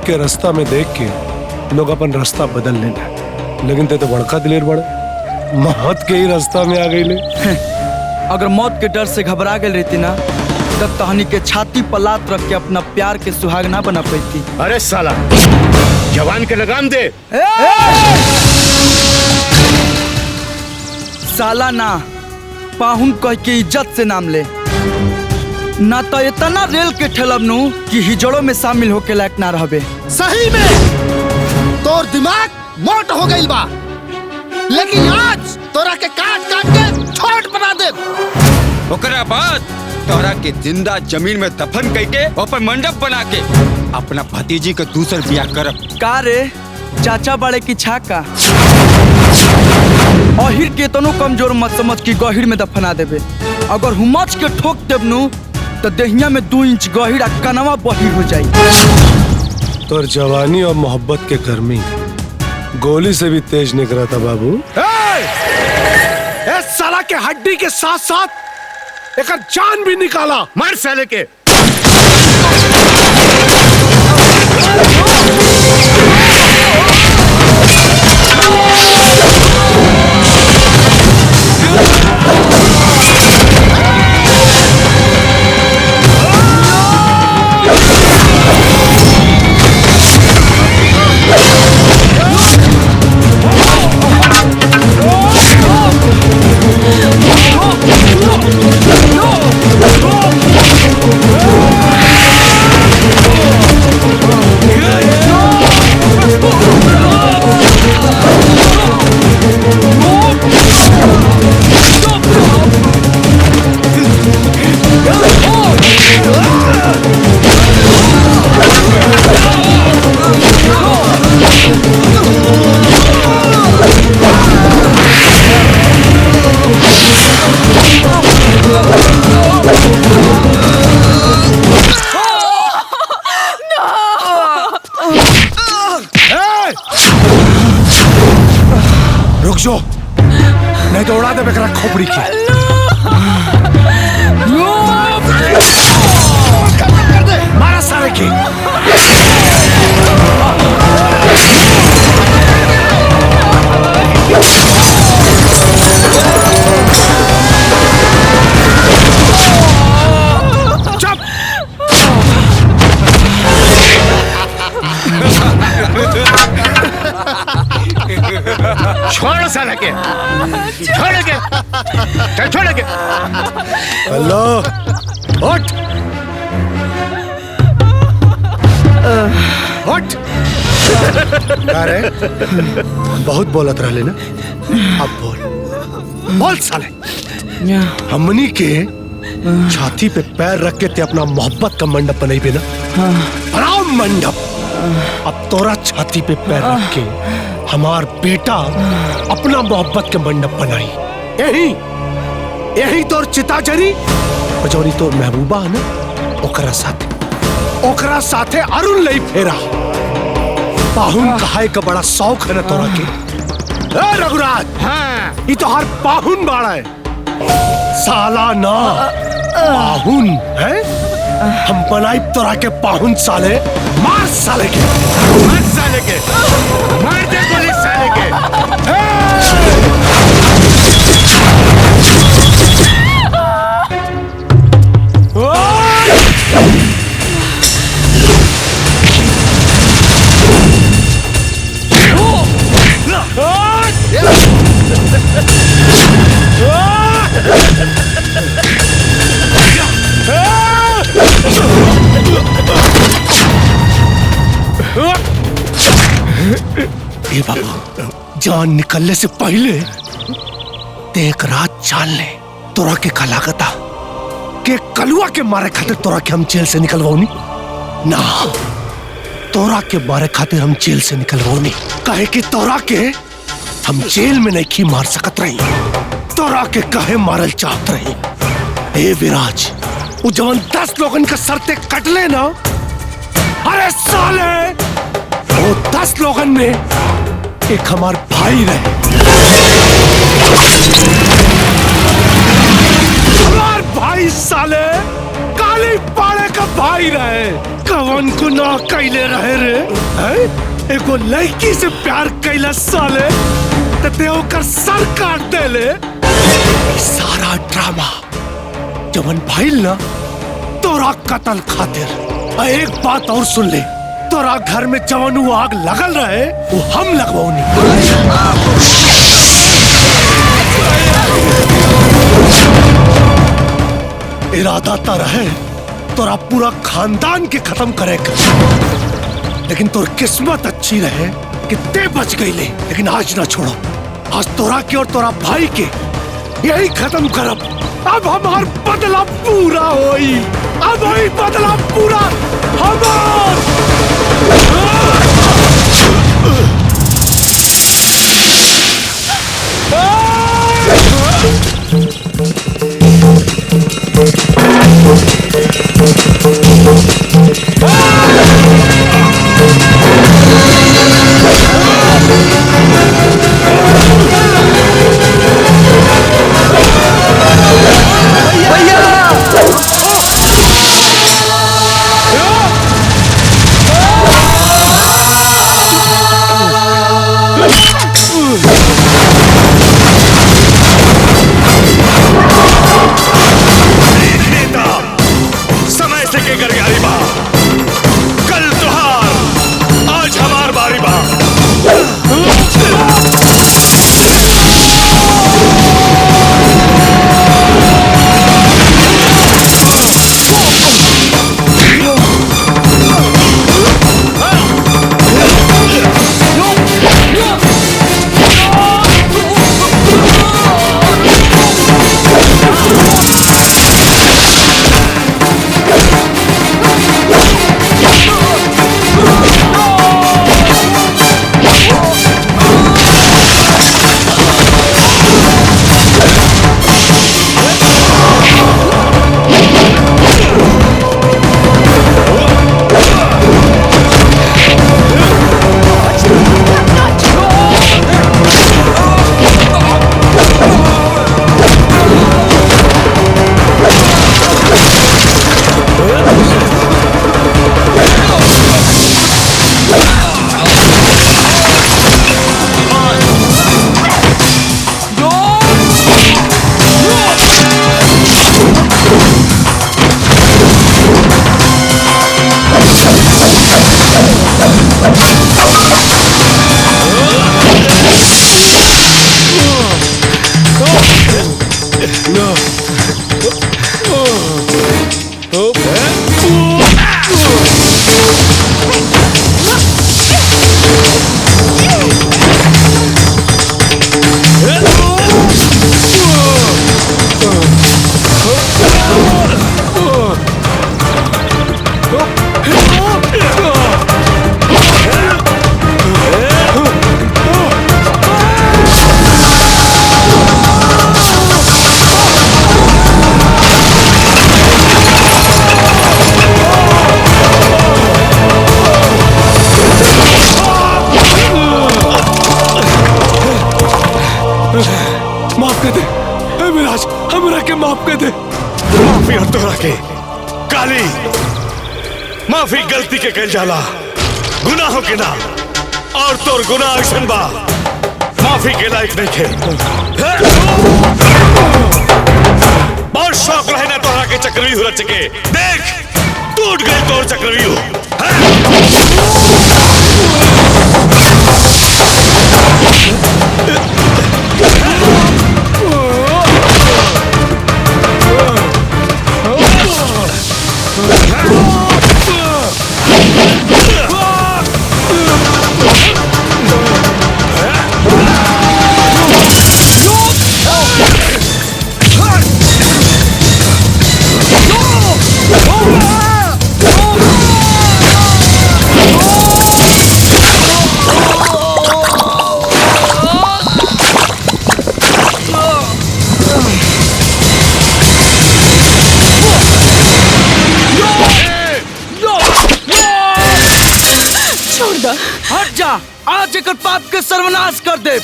मौत के रास्ता में देख के लोग अपन रास्ता बदल लेना, लेकिन ते तो बड़का दिलेर बड़े मौत के ही रास्ता में आ गई ले। अगर मौत के डर से घबरा गई रहती ना तब तहनी के छाती पर लात रख के अपना प्यार के सुहाग ना बना पाती। अरे साला जवान के लगाम दे। साला ना पाहुन कह के इज्जत से नाम ले, ना तो इतना रेल के ठेलब नू कि हिजड़ों में शामिल होके लायक ना रहबे। सही में तोर दिमाग मोट हो गई बा, लेकिन आज तोरा के काट काट के छोट बना दे। ओकरा बाद तोरा के जिंदा जमीन में दफन करके ऊपर मंडप बना के अपना भतीजी के दूसर ब्याह करब। का रे चाचा बड़े की छाका अहिर के तनो कमजोर मत समझ की गहिर में दफना देबे। अगर हुमच के ठोक देब नू तो देहिया में 2 इंच गहिर आ कनवा बहिर हो जाई। तोर जवानी और मोहब्बत के गर्मी गोली से भी तेज निकला था बाबू। इस साला के हड्डी के साथ साथ एक जान भी निकाला। मार साले के। रुक जाओ, नहीं तो उड़ा दे बेकरा खोपड़ी की। मारा सारे की। छोड़ साले के, छोड़ के, चल छोड़ के। हेलो, उठ, उठ। अरे बहुत बोलत रह लेना, अब बोल, बोल साले। हमनी के छाती पे पैर रख के ते अपना मोहब्बत का मंडप बनाई पे ना, बनाओ मंडप। अब तोरा छाती पे पैर रख के हमार बेटा अपना मोहब्बत के मंडप बनाई। यही तोर चिता जरी और जोरी तोर महबूबा है ना, ओकरा साथे अरुण लई फेरा। पाहुन कहाए का बड़ा शौक है ना तोरा के। रघुराज, हाँ, ये तो हर पाहुन बाड़ा है, साला ना पाहुन है। हम बनाई तोरा के पाहुन साले। मार साले के, मार साले के, मार दे गोली साले के। ए बाबू, जान निकलने से पहले एक रात जान ले तोरा के कलागता के कलुआ के मारे खातिर तोरा के हम जेल से निकलवाऊनी ना। तोरा के मारे खातिर हम जेल से निकलवाऊनी कहे कि तोरा के हम जेल में नहीं की मार सकत रही, तोरा के कहे मारल चाहत रही। ए विराज, वो जवान 10 लोगन का सरते कट ले ना, अरे साले वो 10 लोगन में एक हमार भाई रहे, हमार भाई साले काली पाड़े का भाई रहे। कवन गुनाह कैले रहे रे हैं? एगो लड़की से प्यार कैला साले ते ओकर सर काट देले। सारा ड्रामा जवन भाईल ना तोरा कत्ल खातिर। एक बात और सुन ले, तोरा घर में जवन वो आग लगल रहे वो हम लगवौनी। इरादा तो रहे तोरा पूरा खानदान के खत्म करे का, लेकिन तोर किस्मत अच्छी रहे कि ते बच गई ले। लेकिन आज ना छोड़ो, आज तोरा के और तोरा भाई के यही खत्म करब। अब हमार बदला पूरा होई, अब वही बदला पूरा हमार। माफ कर दे विराज, हमरा के माफ कर दे। माफी और तोरा के काली माफी गलती के कल जाला, गुनाहों के ना। और तोर गुनाह ऐसन बा माफी के लायक नहीं थे। बहुत शौक रहे ना तोरा के चक्रव्यूह रच के, देख टूट गए तोर चक्रव्यूह। हट जा, आज एक पाप के सर्वनाश कर दे।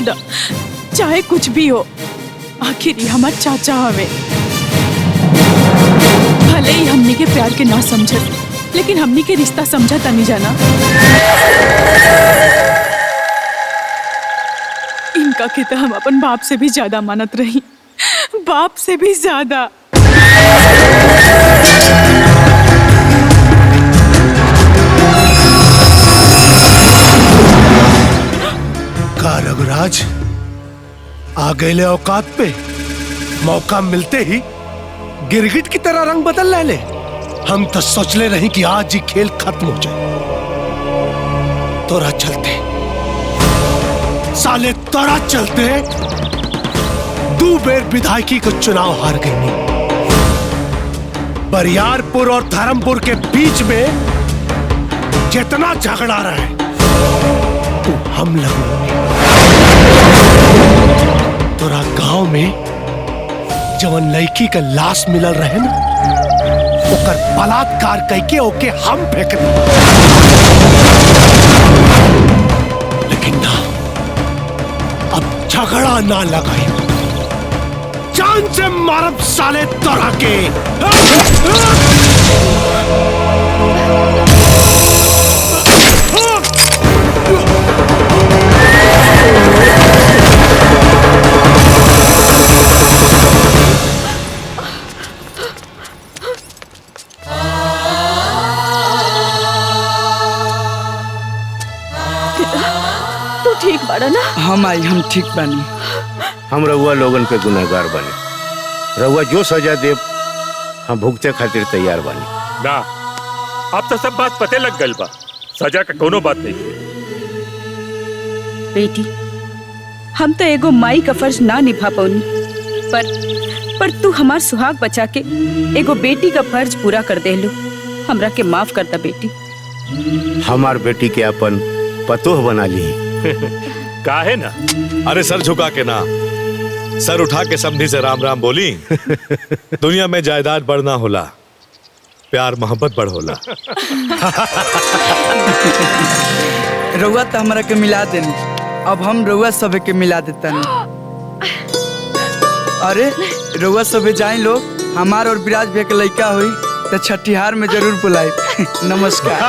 दा, चाहे कुछ भी हो, आखिर ये हमार चाचा हवे। भले ही हमनी के प्यार के ना समझत, लेकिन हमनी के रिश्ता समझा तनी जाना। इनका के तो हम अपन बाप से भी ज्यादा मानत रही, बाप से भी ज्यादा। का रघुराज आ गए औकात पे? मौका मिलते ही गिरगिट की तरह रंग बदल ले। हम तो सोचले रही कि आज ही खेल खत्म हो जाए। तोरा चलते साले, तोरा चलते 2 बेर विधायकी को चुनाव हार गई। बरियारपुर और धर्मपुर के बीच में जितना झगड़ा रहे तो हम लड़ेंगे। तोरा गांव में जवन लड़की का लाश मिलल रहे ना, ओकर बलात्कार करके ओके हम फेंक दे। लेकिन ना, अब झगड़ा ना लगाई, जान से मारब साले तोरा के। तू ठीक बाड़ा ना? हम आई, हम ठीक बानी। हम रउआ लोगन के गुनहगार बने। रउआ जो सजा देव हम भुगते खातिर तैयार बानी। ना, अब तो सब बात पते लग गल बा। सजा का कोनो बात नहीं। बेटी, हम तो एगो माई का फर्ज ना निभा पौनी, पर तू हमार सुहाग बचा के एगो बेटी का फर्ज पूरा कर देलू। हमरा के माफ कर दा बेटी। हमार बेटी के अपन पतोह बना ली। काहे ना? अरे सर झुका के ना, सर उठा के समधी से राम राम बोली। दुनिया में जायदाद बढ़ना होला, प्यार मोहब्बत बढ़ होला। रउआ तो हमरा के मिला देनी, अब हम रउआ सबे के मिला देता नहीं। अरे रउआ सबे जाए लोग, हमार और विराज भैया के लड़का हुई तो छठिहार में जरूर बुलाए। नमस्कार।